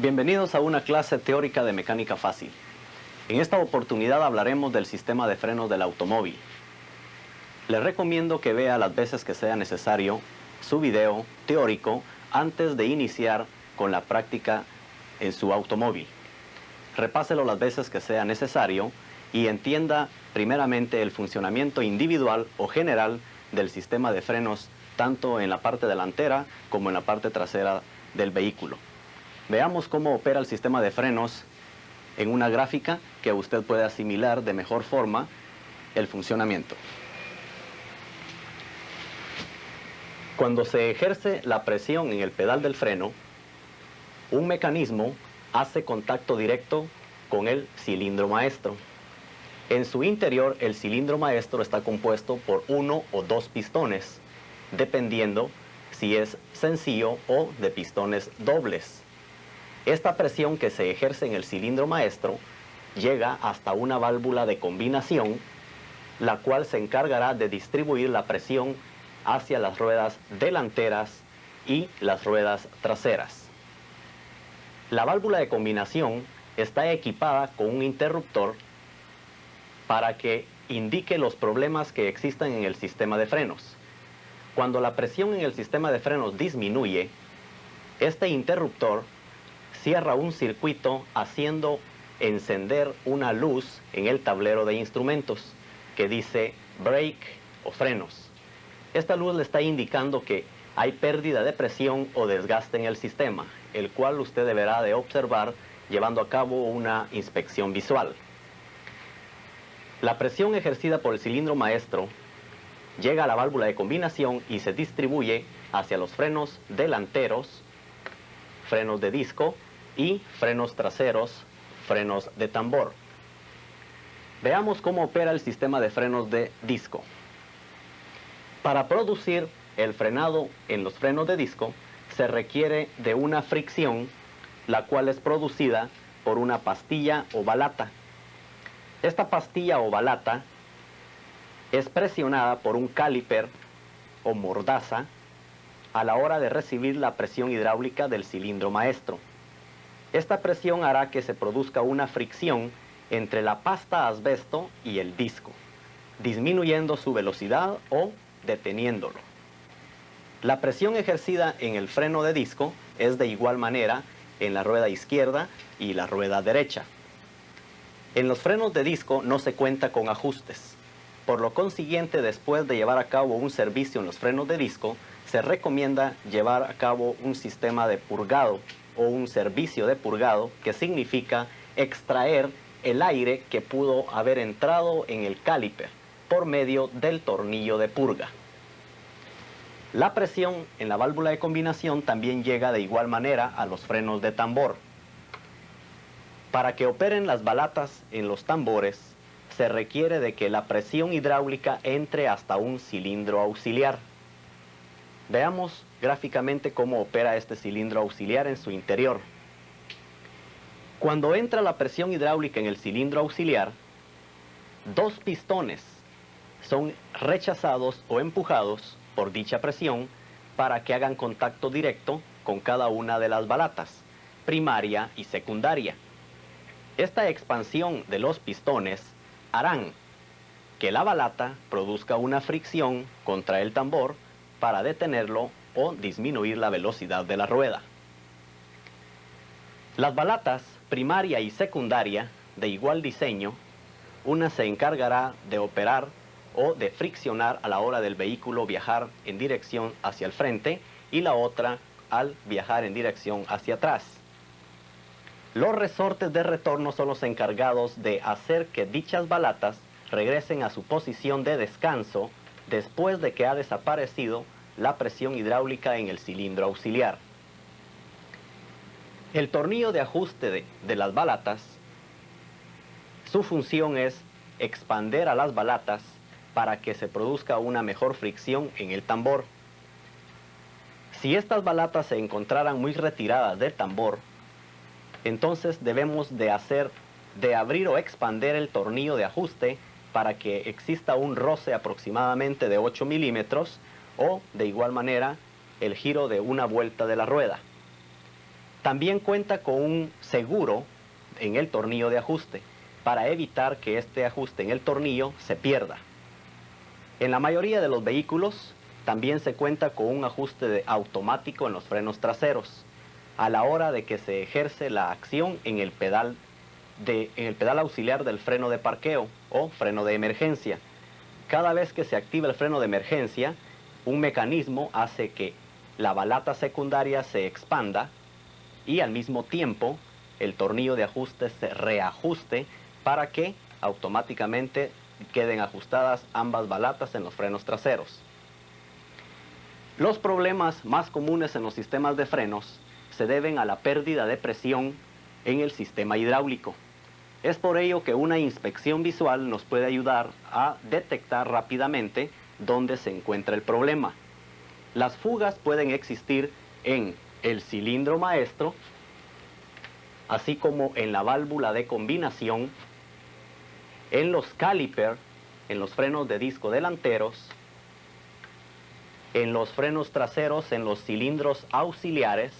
Bienvenidos a una clase teórica de mecánica fácil. En esta oportunidad hablaremos del sistema de frenos del automóvil. Les recomiendo que vea las veces que sea necesario su video teórico antes de iniciar con la práctica en su automóvil. Repáselo las veces que sea necesario y entienda primeramente el funcionamiento individual o general del sistema de frenos tanto en la parte delantera como en la parte trasera del vehículo. Veamos cómo opera el sistema de frenos en una gráfica que usted puede asimilar de mejor forma el funcionamiento. Cuando se ejerce la presión en el pedal del freno, un mecanismo hace contacto directo con el cilindro maestro. En su interior, el cilindro maestro está compuesto por 1 o 2 pistones, dependiendo si es sencillo o de pistones dobles. Esta presión que se ejerce en el cilindro maestro llega hasta una válvula de combinación, la cual se encargará de distribuir la presión hacia las ruedas delanteras y las ruedas traseras. La válvula de combinación está equipada con un interruptor para que indique los problemas que existan en el sistema de frenos. Cuando la presión en el sistema de frenos disminuye, este interruptor cierra un circuito haciendo encender una luz en el tablero de instrumentos que dice brake o frenos. Esta luz le está indicando que hay pérdida de presión o desgaste en el sistema, el cual usted deberá de observar llevando a cabo una inspección visual. La presión ejercida por el cilindro maestro llega a la válvula de combinación y se distribuye hacia los frenos delanteros, frenos de disco, y frenos traseros, frenos de tambor. Veamos cómo opera el sistema de frenos de disco. Para producir el frenado en los frenos de disco, se requiere de una fricción, la cual es producida por una pastilla o balata. Esta pastilla o balata es presionada por un caliper o mordaza a la hora de recibir la presión hidráulica del cilindro maestro. Esta presión hará que se produzca una fricción entre la pasta asbesto y el disco, disminuyendo su velocidad o deteniéndolo. La presión ejercida en el freno de disco es de igual manera en la rueda izquierda y la rueda derecha. En los frenos de disco no se cuenta con ajustes. Por lo consiguiente, después de llevar a cabo un servicio en los frenos de disco, se recomienda llevar a cabo un sistema de purgado o un servicio de purgado, que significa extraer el aire que pudo haber entrado en el caliper por medio del tornillo de purga. La presión en la válvula de combinación también llega de igual manera a los frenos de tambor. Para que operen las balatas en los tambores, se requiere de que la presión hidráulica entre hasta un cilindro auxiliar. Veamos gráficamente cómo opera este cilindro auxiliar en su interior. Cuando entra la presión hidráulica en el cilindro auxiliar, 2 pistones son rechazados o empujados por dicha presión para que hagan contacto directo con cada una de las balatas, primaria y secundaria. Esta expansión de los pistones harán que la balata produzca una fricción contra el tambor para detenerlo o disminuir la velocidad de la rueda. Las balatas primaria y secundaria de igual diseño, una se encargará de operar o de friccionar a la hora del vehículo viajar en dirección hacia el frente y la otra al viajar en dirección hacia atrás. Los resortes de retorno son los encargados de hacer que dichas balatas regresen a su posición de descanso después de que ha desaparecido la presión hidráulica en el cilindro auxiliar. El tornillo de ajuste de las balatas, su función es expander a las balatas para que se produzca una mejor fricción en el tambor. Si estas balatas se encontraran muy retiradas del tambor, entonces debemos de abrir o expander el tornillo de ajuste para que exista un roce aproximadamente de 8 milímetros o de igual manera el giro de una vuelta de la rueda. También cuenta con un seguro en el tornillo de ajuste para evitar que este ajuste en el tornillo se pierda. En la mayoría de los vehículos también se cuenta con un ajuste automático en los frenos traseros a la hora de que se ejerce la acción en el pedal auxiliar del freno de parqueo o freno de emergencia. Cada vez que se activa el freno de emergencia, un mecanismo hace que la balata secundaria se expanda y al mismo tiempo el tornillo de ajuste se reajuste para que automáticamente queden ajustadas ambas balatas en los frenos traseros. Los problemas más comunes en los sistemas de frenos se deben a la pérdida de presión en el sistema hidráulico. Es por ello que una inspección visual nos puede ayudar a detectar rápidamente dónde se encuentra el problema. Las fugas pueden existir en el cilindro maestro, así como en la válvula de combinación, en los calipers, en los frenos de disco delanteros, en los frenos traseros, en los cilindros auxiliares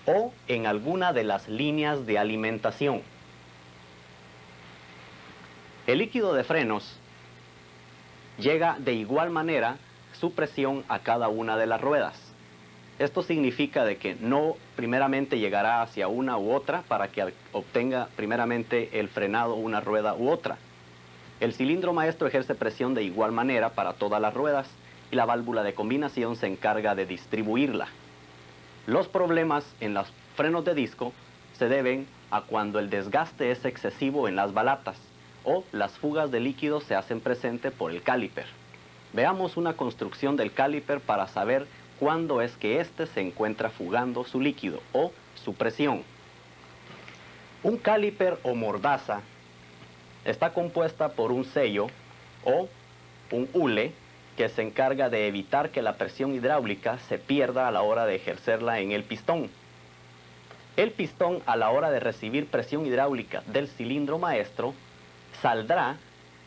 o en alguna de las líneas de alimentación. El líquido de frenos llega de igual manera su presión a cada una de las ruedas. Esto significa de que no primeramente llegará hacia una u otra para que obtenga primeramente el frenado una rueda u otra. El cilindro maestro ejerce presión de igual manera para todas las ruedas y la válvula de combinación se encarga de distribuirla. Los problemas en los frenos de disco se deben a cuando el desgaste es excesivo en las balatas o las fugas de líquido se hacen presente por el caliper. Veamos una construcción del caliper para saber cuándo es que éste se encuentra fugando su líquido o su presión. Un caliper o mordaza está compuesta por un sello o un hule que se encarga de evitar que la presión hidráulica se pierda a la hora de ejercerla en el pistón. El pistón, a la hora de recibir presión hidráulica del cilindro maestro, saldrá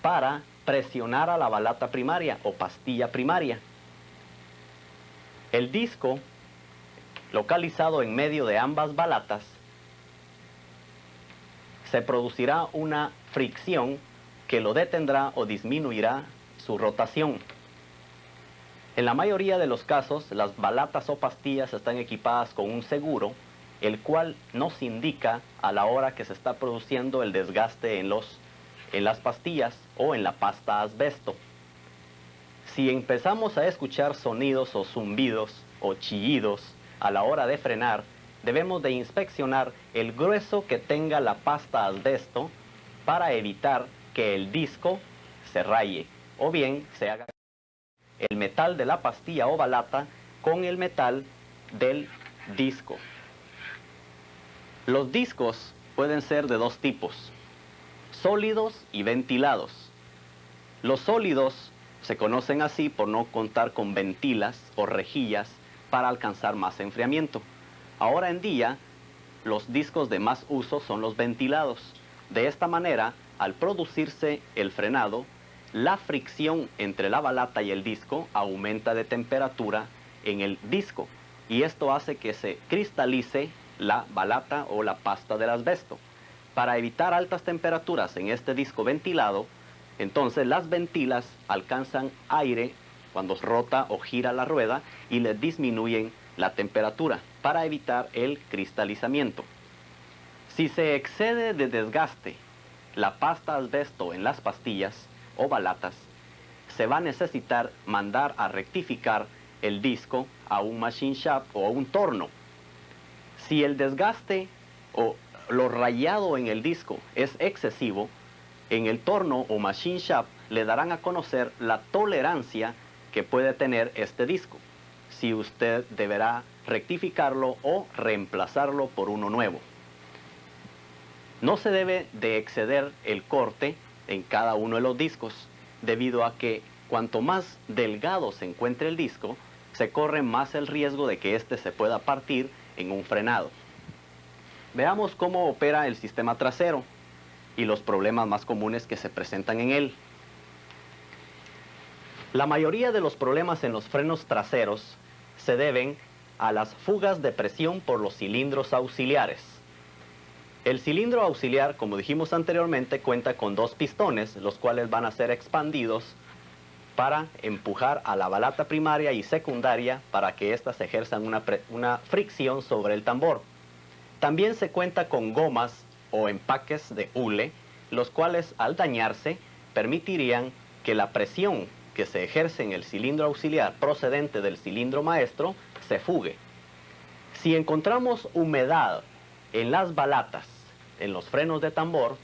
para presionar a la balata primaria o pastilla primaria. El disco, localizado en medio de ambas balatas, se producirá una fricción que lo detendrá o disminuirá su rotación. En la mayoría de los casos, las balatas o pastillas están equipadas con un seguro, el cual nos indica a la hora que se está produciendo el desgaste en las pastillas o en la pasta asbesto. Si empezamos a escuchar sonidos o zumbidos o chillidos a la hora de frenar, debemos de inspeccionar el grueso que tenga la pasta asbesto para evitar que el disco se raye o bien se haga el metal de la pastilla o balata con el metal del disco. Los discos pueden ser de dos tipos: sólidos y ventilados. Los sólidos se conocen así por no contar con ventilas o rejillas para alcanzar más enfriamiento. Ahora en día, los discos de más uso son los ventilados. De esta manera, al producirse el frenado, la fricción entre la balata y el disco aumenta de temperatura en el disco y esto hace que se cristalice la balata o la pasta del asbesto. Para evitar altas temperaturas en este disco ventilado, entonces las ventilas alcanzan aire cuando rota o gira la rueda y le disminuyen la temperatura para evitar el cristalizamiento. Si se excede de desgaste la pasta asbesto en las pastillas o balatas, se va a necesitar mandar a rectificar el disco a un machine shop o a un torno. Si el desgaste o lo rayado en el disco es excesivo, en el torno o machine shop le darán a conocer la tolerancia que puede tener este disco, si usted deberá rectificarlo o reemplazarlo por uno nuevo. No se debe de exceder el corte en cada uno de los discos, debido a que cuanto más delgado se encuentre el disco, se corre más el riesgo de que éste se pueda partir en un frenado. Veamos cómo opera el sistema trasero y los problemas más comunes que se presentan en él. La mayoría de los problemas en los frenos traseros se deben a las fugas de presión por los cilindros auxiliares. El cilindro auxiliar, como dijimos anteriormente, cuenta con dos pistones, los cuales van a ser expandidos para empujar a la balata primaria y secundaria para que éstas ejerzan una fricción sobre el tambor. También se cuenta con gomas o empaques de hule, los cuales al dañarse permitirían que la presión que se ejerce en el cilindro auxiliar procedente del cilindro maestro se fugue. Si encontramos humedad en las balatas, en los frenos de tambor,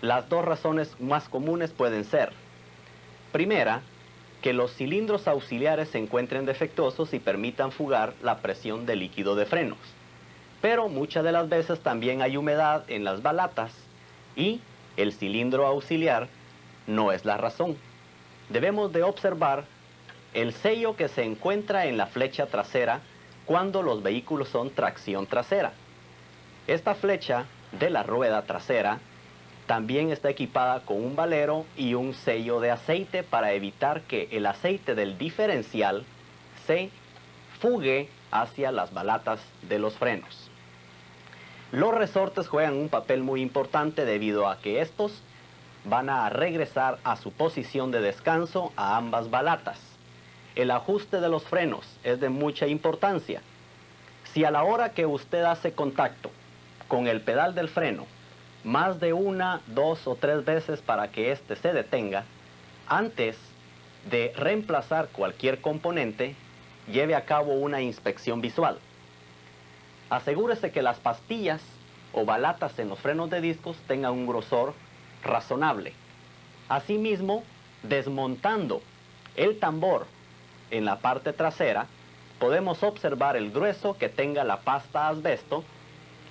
las dos razones más comunes pueden ser: primera, que los cilindros auxiliares se encuentren defectuosos y permitan fugar la presión del líquido de frenos. Pero muchas de las veces también hay humedad en las balatas y el cilindro auxiliar no es la razón. Debemos de observar el sello que se encuentra en la flecha trasera cuando los vehículos son tracción trasera. Esta flecha de la rueda trasera también está equipada con un valero y un sello de aceite para evitar que el aceite del diferencial se fugue hacia las balatas de los frenos. Los resortes juegan un papel muy importante debido a que estos van a regresar a su posición de descanso a ambas balatas. El ajuste de los frenos es de mucha importancia. Si a la hora que usted hace contacto con el pedal del freno más de una, dos o tres veces para que éste se detenga, antes de reemplazar cualquier componente, lleve a cabo una inspección visual. Asegúrese que las pastillas o balatas en los frenos de discos tengan un grosor razonable. Asimismo, desmontando el tambor en la parte trasera, podemos observar el grueso que tenga la pasta asbesto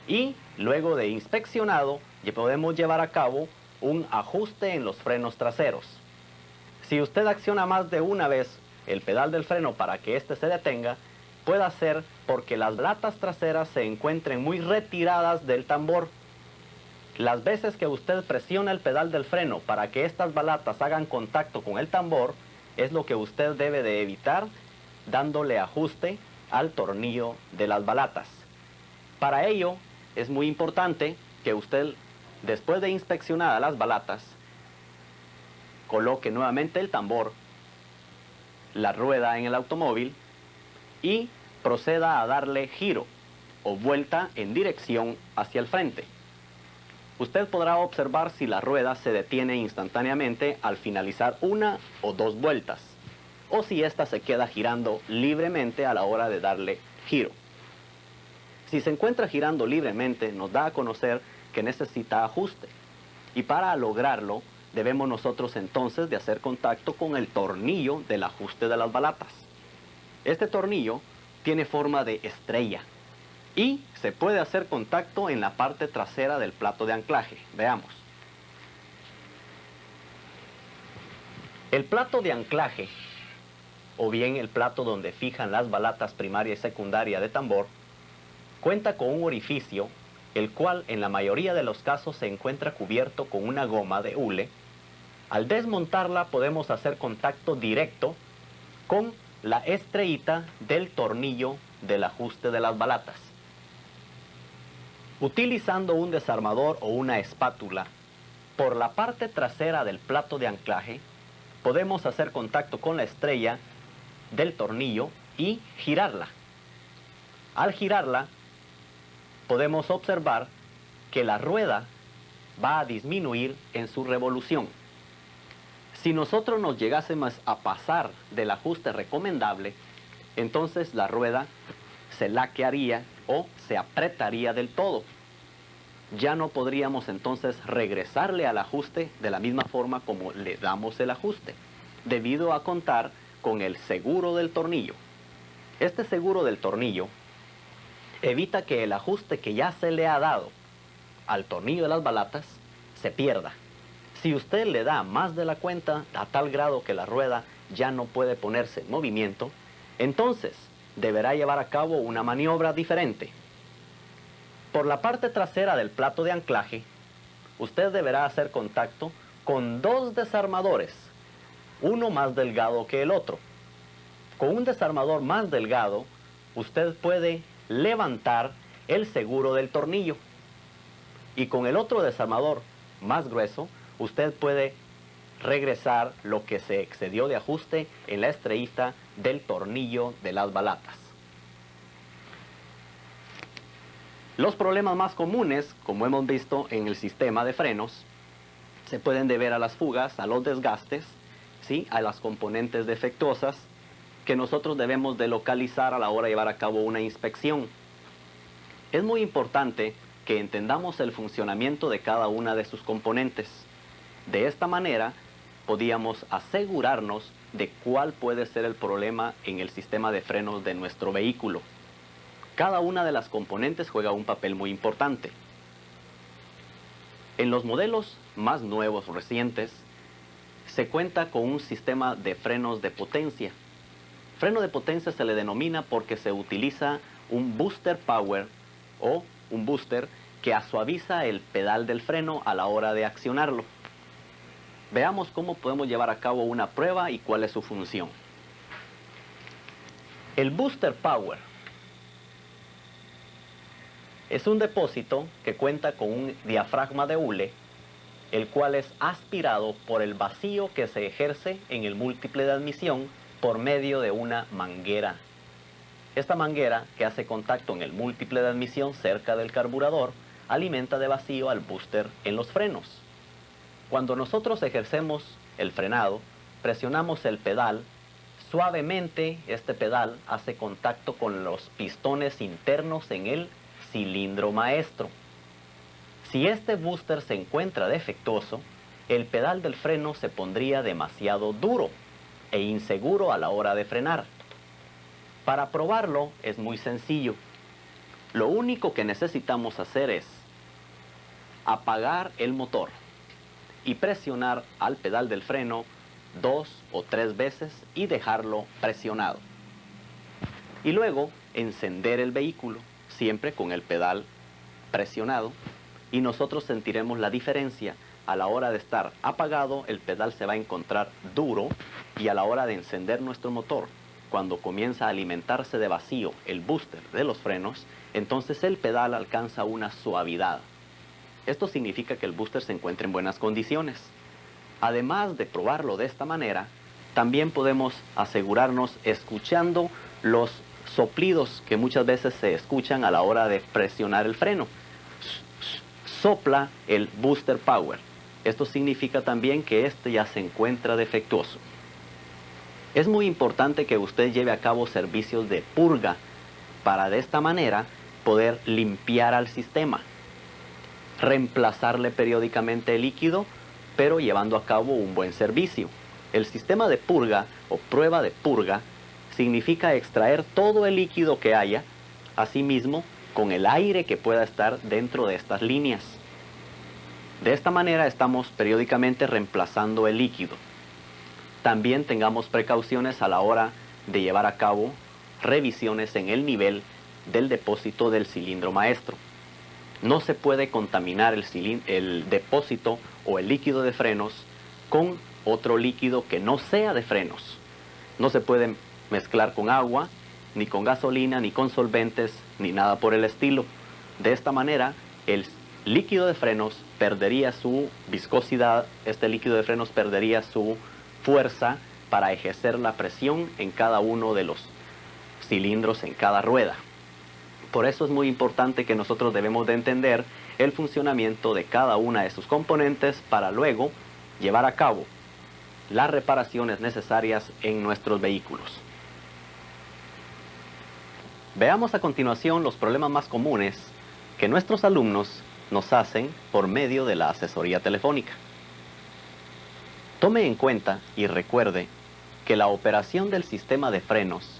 y luego de inspeccionado podemos llevar a cabo un ajuste en los frenos traseros. Si usted acciona más de una vez el pedal del freno para que éste se detenga, puede ser porque las balatas traseras se encuentren muy retiradas del tambor. Las veces que usted presiona el pedal del freno para que estas balatas hagan contacto con el tambor, es lo que usted debe de evitar dándole ajuste al tornillo de las balatas. Para ello, es muy importante que usted, después de inspeccionadas las balatas, coloque nuevamente el tambor, la rueda en el automóvil y proceda a darle giro o vuelta en dirección hacia el frente. Usted podrá observar si la rueda se detiene instantáneamente al finalizar una o dos vueltas, o si ésta se queda girando libremente a la hora de darle giro. Si se encuentra girando libremente, nos da a conocer que necesita ajuste. Y para lograrlo, debemos nosotros entonces de hacer contacto con el tornillo del ajuste de las balatas. Este tornillo tiene forma de estrella y se puede hacer contacto en la parte trasera del plato de anclaje. Veamos. El plato de anclaje, o bien el plato donde fijan las balatas primaria y secundaria de tambor, cuenta con un orificio, el cual en la mayoría de los casos se encuentra cubierto con una goma de hule. Al desmontarla podemos hacer contacto directo con la estrellita del tornillo del ajuste de las balatas. Utilizando un desarmador o una espátula, por la parte trasera del plato de anclaje, podemos hacer contacto con la estrella del tornillo y girarla. Al girarla, podemos observar que la rueda va a disminuir en su revolución. Si nosotros nos llegásemos a pasar del ajuste recomendable, entonces la rueda se laquearía o se apretaría del todo. Ya no podríamos entonces regresarle al ajuste de la misma forma como le damos el ajuste, debido a contar con el seguro del tornillo. Este seguro del tornillo evita que el ajuste que ya se le ha dado al tornillo de las balatas se pierda. Si usted le da más de la cuenta a tal grado que la rueda ya no puede ponerse en movimiento, entonces deberá llevar a cabo una maniobra diferente. Por la parte trasera del plato de anclaje, usted deberá hacer contacto con dos desarmadores, uno más delgado que el otro. Con un desarmador más delgado, usted puede levantar el seguro del tornillo. Y con el otro desarmador más grueso, usted puede regresar lo que se excedió de ajuste en la estrellita del tornillo de las balatas. Los problemas más comunes, como hemos visto en el sistema de frenos, se pueden deber a las fugas, a los desgastes, ¿sí?, a las componentes defectuosas que nosotros debemos de localizar a la hora de llevar a cabo una inspección. Es muy importante que entendamos el funcionamiento de cada una de sus componentes. De esta manera, podíamos asegurarnos de cuál puede ser el problema en el sistema de frenos de nuestro vehículo. Cada una de las componentes juega un papel muy importante. En los modelos más nuevos, recientes, se cuenta con un sistema de frenos de potencia. Freno de potencia se le denomina porque se utiliza un booster power o un booster que suaviza el pedal del freno a la hora de accionarlo. Veamos cómo podemos llevar a cabo una prueba y cuál es su función. El booster power es un depósito que cuenta con un diafragma de hule, el cual es aspirado por el vacío que se ejerce en el múltiple de admisión por medio de una manguera. Esta manguera, que hace contacto en el múltiple de admisión cerca del carburador, alimenta de vacío al booster en los frenos. Cuando nosotros ejercemos el frenado, presionamos el pedal. Suavemente este pedal hace contacto con los pistones internos en el cilindro maestro. Si este booster se encuentra defectuoso, el pedal del freno se pondría demasiado duro e inseguro a la hora de frenar. Para probarlo es muy sencillo. Lo único que necesitamos hacer es apagar el motor y presionar al pedal del freno 2 o 3 veces y dejarlo presionado. Y luego encender el vehículo, siempre con el pedal presionado, y nosotros sentiremos la diferencia. A la hora de estar apagado, el pedal se va a encontrar duro, y a la hora de encender nuestro motor, cuando comienza a alimentarse de vacío el booster de los frenos, entonces el pedal alcanza una suavidad. Esto significa que el booster se encuentra en buenas condiciones. Además de probarlo de esta manera, también podemos asegurarnos escuchando los soplidos que muchas veces se escuchan a la hora de presionar el freno. Sopla el booster power. Esto significa también que este ya se encuentra defectuoso. Es muy importante que usted lleve a cabo servicios de purga para de esta manera poder limpiar al sistema. Reemplazarle periódicamente el líquido, pero llevando a cabo un buen servicio. El sistema de purga o prueba de purga significa extraer todo el líquido que haya, asimismo con el aire que pueda estar dentro de estas líneas. De esta manera estamos periódicamente reemplazando el líquido. También tengamos precauciones a la hora de llevar a cabo revisiones en el nivel del depósito del cilindro maestro. No se puede contaminar el depósito o el líquido de frenos con otro líquido que no sea de frenos. No se puede mezclar con agua, ni con gasolina, ni con solventes, ni nada por el estilo. De esta manera, el líquido de frenos perdería su viscosidad, este líquido de frenos perdería su fuerza para ejercer la presión en cada uno de los cilindros en cada rueda. Por eso es muy importante que nosotros debemos de entender el funcionamiento de cada una de sus componentes para luego llevar a cabo las reparaciones necesarias en nuestros vehículos. Veamos a continuación los problemas más comunes que nuestros alumnos nos hacen por medio de la asesoría telefónica. Tome en cuenta y recuerde que la operación del sistema de frenos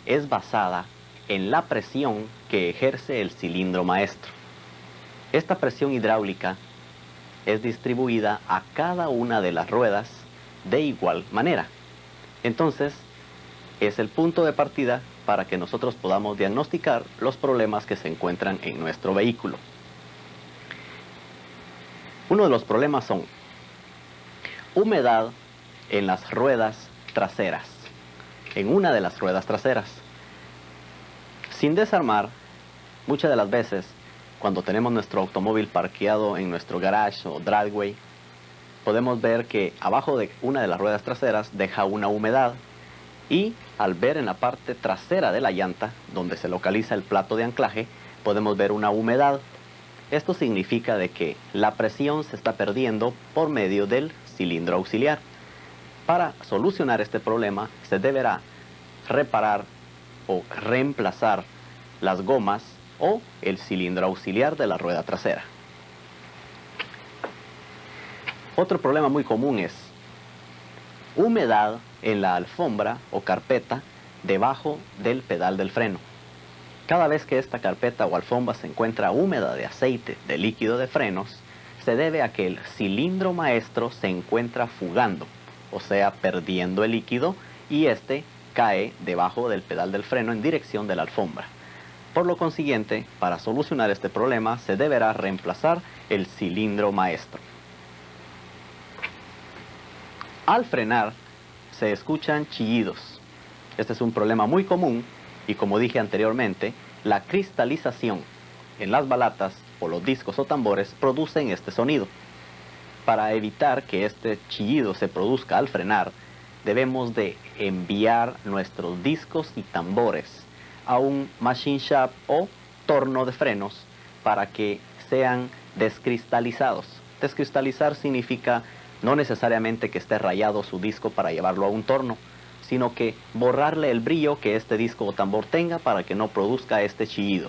es basada en la presión que ejerce el cilindro maestro. Esta presión hidráulica es distribuida a cada una de las ruedas de igual manera. Entonces, es el punto de partida para que nosotros podamos diagnosticar los problemas que se encuentran en nuestro vehículo. Uno de los problemas son humedad en las ruedas traseras, en una de las ruedas traseras. Sin desarmar, muchas de las veces, cuando tenemos nuestro automóvil parqueado en nuestro garage o driveway, podemos ver que abajo de una de las ruedas traseras deja una humedad, y al ver en la parte trasera de la llanta, donde se localiza el plato de anclaje, podemos ver una humedad. Esto significa de que la presión se está perdiendo por medio del cilindro auxiliar. Para solucionar este problema, se deberá reparar o reemplazar las gomas o el cilindro auxiliar de la rueda trasera. Otro problema muy común es humedad en la alfombra o carpeta debajo del pedal del freno. Cada vez que esta carpeta o alfombra se encuentra húmeda de aceite, de líquido de frenos, se debe a que el cilindro maestro se encuentra fugando, o sea, perdiendo el líquido, y este cae debajo del pedal del freno en dirección de la alfombra. Por lo consiguiente, para solucionar este problema, se deberá reemplazar el cilindro maestro. Al frenar, se escuchan chillidos. Este es un problema muy común y, como dije anteriormente, la cristalización en las balatas o los discos o tambores producen este sonido. Para evitar que este chillido se produzca al frenar, debemos de enviar nuestros discos y tambores a un machine shop o torno de frenos para que sean descristalizados. Descristalizar significa no necesariamente que esté rayado su disco para llevarlo a un torno, sino que borrarle el brillo que este disco o tambor tenga para que no produzca este chillido.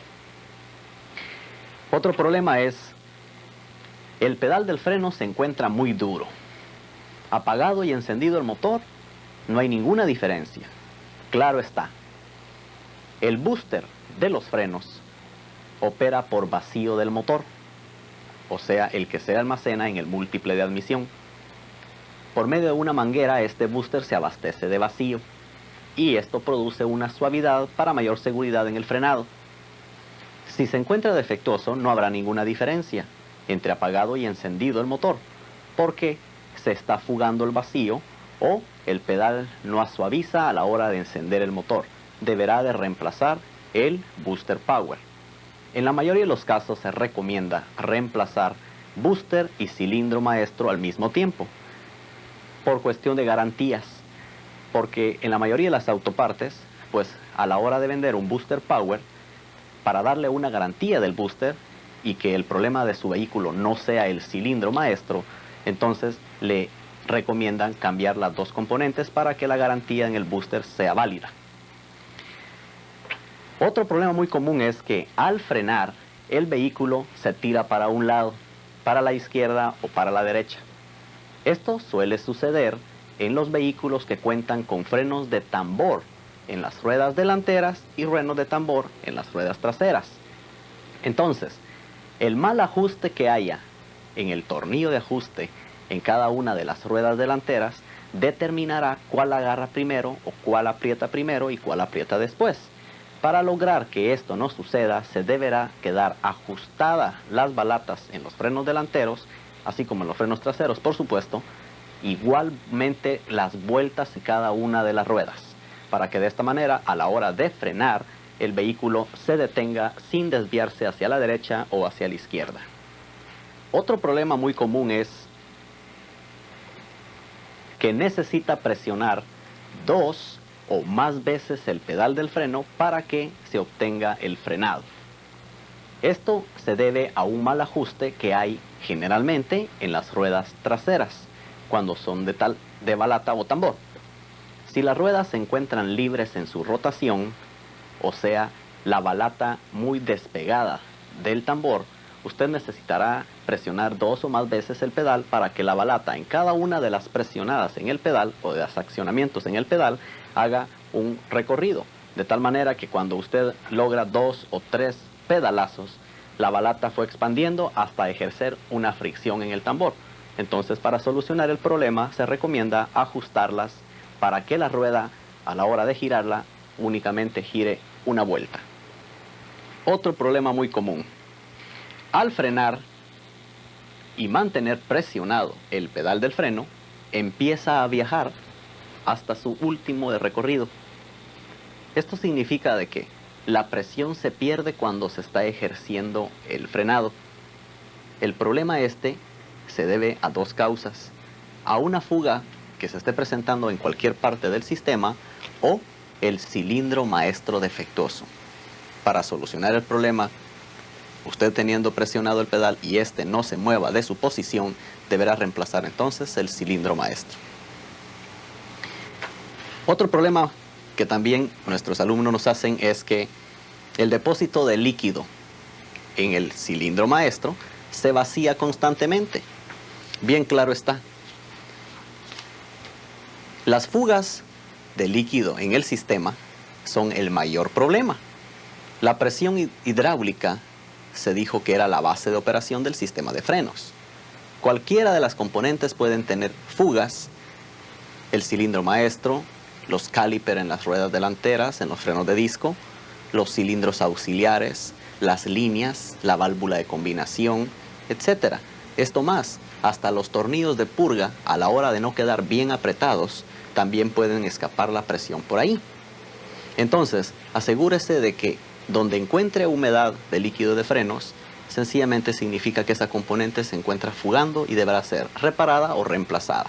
Otro problema es el pedal del freno se encuentra muy duro. Apagado y encendido el motor, no hay ninguna diferencia. Claro está, el booster de los frenos opera por vacío del motor, o sea, el que se almacena en el múltiple de admisión. Por medio de una manguera, este booster se abastece de vacío, y esto produce una suavidad para mayor seguridad en el frenado. Si se encuentra defectuoso, no habrá ninguna diferencia entre apagado y encendido el motor, porque se está fugando el vacío o el pedal no suaviza a la hora de encender el motor. Deberá de reemplazar el booster power. En la mayoría de los casos se recomienda reemplazar booster y cilindro maestro al mismo tiempo, por cuestión de garantías, porque en la mayoría de las autopartes, pues a la hora de vender un booster power, para darle una garantía del booster y que el problema de su vehículo no sea el cilindro maestro, entonces le recomiendan cambiar las dos componentes para que la garantía en el booster sea válida. Otro problema muy común es que al frenar el vehículo se tira para un lado, para la izquierda o para la derecha. Esto suele suceder en los vehículos que cuentan con frenos de tambor en las ruedas delanteras y frenos de tambor en las ruedas traseras. Entonces, el mal ajuste que haya en el tornillo de ajuste en cada una de las ruedas delanteras determinará cuál agarra primero o cuál aprieta primero y cuál aprieta después. Para lograr que esto no suceda, se deberá quedar ajustadas las balatas en los frenos delanteros, así como en los frenos traseros, por supuesto, igualmente las vueltas de cada una de las ruedas, para que de esta manera, a la hora de frenar, el vehículo se detenga sin desviarse hacia la derecha o hacia la izquierda. Otro problema muy común es que necesita presionar 2 o más veces el pedal del freno para que se obtenga el frenado. Esto se debe a un mal ajuste que hay generalmente en las ruedas traseras, cuando son de balata o tambor. Si las ruedas se encuentran libres en su rotación, o sea, la balata muy despegada del tambor, usted necesitará presionar 2 o más veces el pedal para que la balata en cada una de las presionadas en el pedal o de los accionamientos en el pedal haga un recorrido, de tal manera que cuando usted logra 2 o 3 pedalazos, la balata fue expandiendo hasta ejercer una fricción en el tambor. Entonces, para solucionar el problema, se recomienda ajustarlas para que la rueda, a la hora de girarla, únicamente gire una vuelta. Otro problema muy común: al frenar y mantener presionado el pedal del freno, empieza a viajar hasta su último de recorrido. Esto significa de que la presión se pierde cuando se está ejerciendo el frenado. El problema se debe a dos causas: a una fuga que se esté presentando en cualquier parte del sistema o el cilindro maestro defectuoso. Para solucionar el problema, usted teniendo presionado el pedal y este no se mueva de su posición, deberá reemplazar entonces el cilindro maestro. Otro problema que también nuestros alumnos nos hacen es que el depósito de líquido en el cilindro maestro se vacía constantemente. Bien claro está. Las fugas de líquido en el sistema son el mayor problema. La presión hidráulica se dijo que era la base de operación del sistema de frenos. Cualquiera de las componentes pueden tener fugas: el cilindro maestro, los calipers en las ruedas delanteras, en los frenos de disco, los cilindros auxiliares, las líneas, la válvula de combinación, etc. Esto más, hasta los tornillos de purga, a la hora de no quedar bien apretados, también pueden escapar la presión por ahí. Entonces, asegúrese de que donde encuentre humedad de líquido de frenos, sencillamente significa que esa componente se encuentra fugando y deberá ser reparada o reemplazada.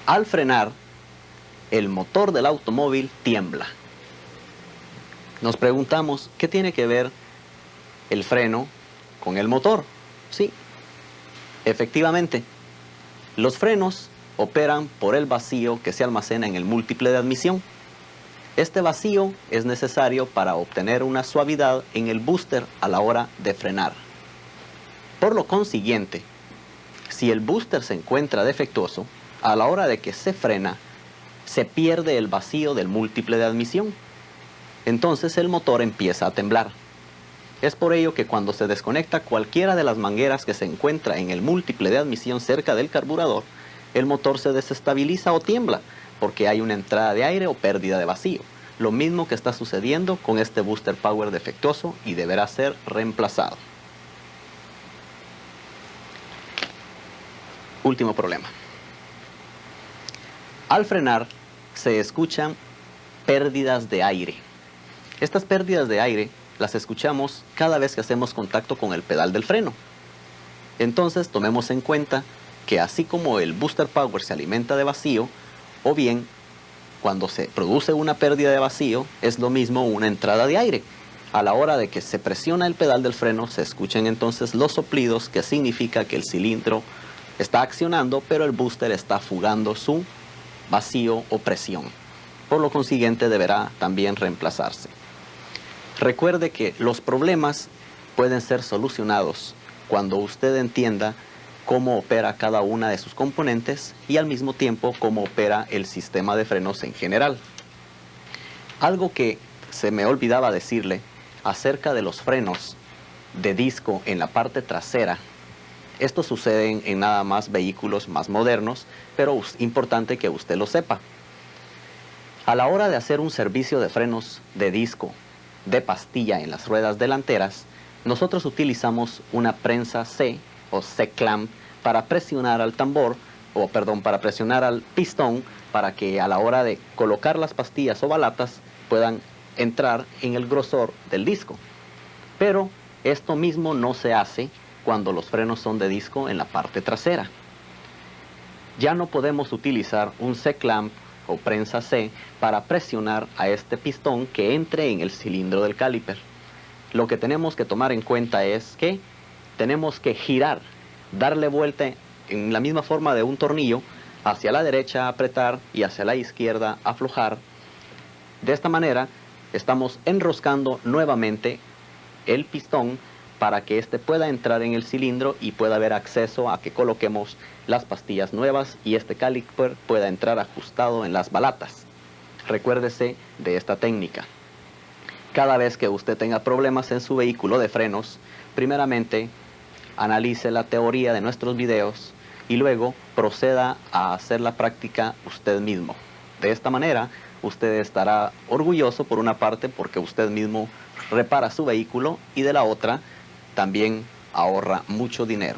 Al frenar, el motor del automóvil tiembla. Nos preguntamos, ¿qué tiene que ver el freno con el motor? Sí, efectivamente, los frenos operan por el vacío que se almacena en el múltiple de admisión. Este vacío es necesario para obtener una suavidad en el booster a la hora de frenar. Por lo consiguiente, si el booster se encuentra defectuoso, a la hora de que se frena, se pierde el vacío del múltiple de admisión. Entonces el motor empieza a temblar. Es por ello que cuando se desconecta cualquiera de las mangueras que se encuentra en el múltiple de admisión cerca del carburador, el motor se desestabiliza o tiembla, porque hay una entrada de aire o pérdida de vacío. Lo mismo que está sucediendo con este booster power defectuoso y deberá ser reemplazado. Último problema. Al frenar se escuchan pérdidas de aire. Estas pérdidas de aire las escuchamos cada vez que hacemos contacto con el pedal del freno. Entonces tomemos en cuenta que así como el booster power se alimenta de vacío, o bien cuando se produce una pérdida de vacío, es lo mismo una entrada de aire. A la hora de que se presiona el pedal del freno, se escuchan entonces los soplidos, que significa que el cilindro está accionando, pero el booster está fugando su vacío o presión. Por lo consiguiente, deberá también reemplazarse. Recuerde que los problemas pueden ser solucionados cuando usted entienda cómo opera cada una de sus componentes y al mismo tiempo cómo opera el sistema de frenos en general. Algo que se me olvidaba decirle acerca de los frenos de disco en la parte trasera. Esto sucede en nada más vehículos más modernos, pero es importante que usted lo sepa. A la hora de hacer un servicio de frenos de disco de pastilla en las ruedas delanteras, nosotros utilizamos una prensa C o C-clamp para presionar al tambor, para presionar al pistón, para que a la hora de colocar las pastillas o balatas puedan entrar en el grosor del disco. Pero esto mismo no se hace cuando los frenos son de disco en la parte trasera. Ya no podemos utilizar un C-clamp o prensa C para presionar a este pistón que entre en el cilindro del caliper. Lo que tenemos que tomar en cuenta es que tenemos que girar, darle vuelta en la misma forma de un tornillo, hacia la derecha apretar y hacia la izquierda aflojar. De esta manera estamos enroscando nuevamente el pistón para que éste pueda entrar en el cilindro y pueda haber acceso a que coloquemos las pastillas nuevas y este caliper pueda entrar ajustado en las balatas. Recuérdese de esta técnica. Cada vez que usted tenga problemas en su vehículo de frenos, primeramente analice la teoría de nuestros videos y luego proceda a hacer la práctica usted mismo. De esta manera, usted estará orgulloso por una parte porque usted mismo repara su vehículo y de la otra también ahorra mucho dinero.